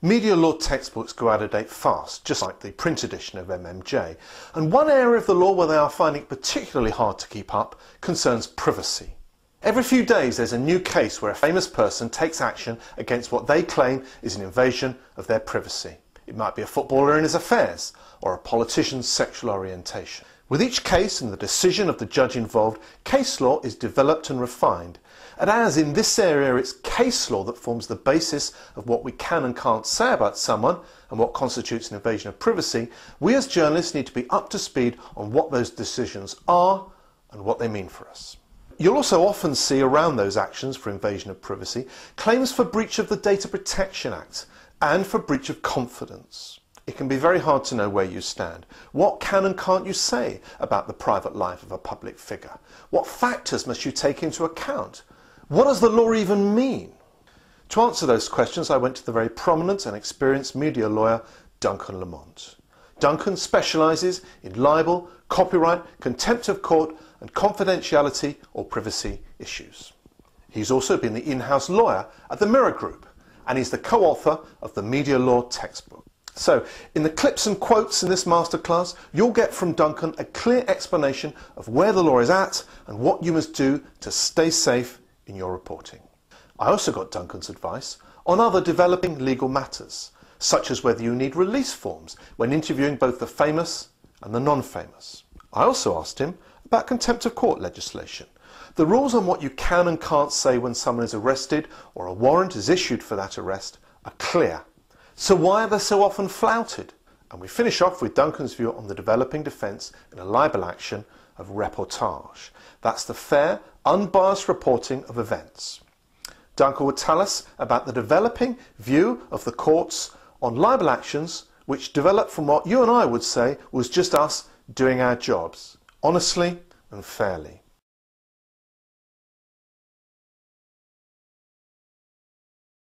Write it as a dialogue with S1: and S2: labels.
S1: Media law textbooks go out of date fast, just like the print edition of MMJ, and one area of the law where they are finding it particularly hard to keep up concerns privacy. Every few days there's a new case where a famous person takes action against what they claim is an invasion of their privacy. It might be a footballer in his affairs, or a politician's sexual orientation. With each case and the decision of the judge involved, case law is developed and refined. And as in this area it's case law that forms the basis of what we can and can't say about someone and what constitutes an invasion of privacy, we as journalists need to be up to speed on what those decisions are and what they mean for us. You'll also often see around those actions for invasion of privacy claims for breach of the Data Protection Act and for breach of confidence. It can be very hard to know where you stand. What can and can't you say about the private life of a public figure? What factors must you take into account? What does the law even mean? To answer those questions, I went to the very prominent and experienced media lawyer, Duncan Lamont. Duncan specialises in libel, copyright, contempt of court and confidentiality or privacy issues. He's also been the in-house lawyer at the Mirror Group, and he's the co-author of the media law textbook. So, in the clips and quotes in this masterclass, you'll get from Duncan a clear explanation of where the law is at and what you must do to stay safe in your reporting. I also got Duncan's advice on other developing legal matters, such as whether you need release forms when interviewing both the famous and the non-famous. I also asked him about contempt of court legislation. The rules on what you can and can't say when someone is arrested or a warrant is issued for that arrest are clear. So why are they so often flouted? And we finish off with Duncan's view on the developing defence in a libel action of reportage. That's the fair, unbiased reporting of events. Duncan would tell us about the developing view of the courts on libel actions which developed from what you and I would say was just us doing our jobs, honestly and fairly.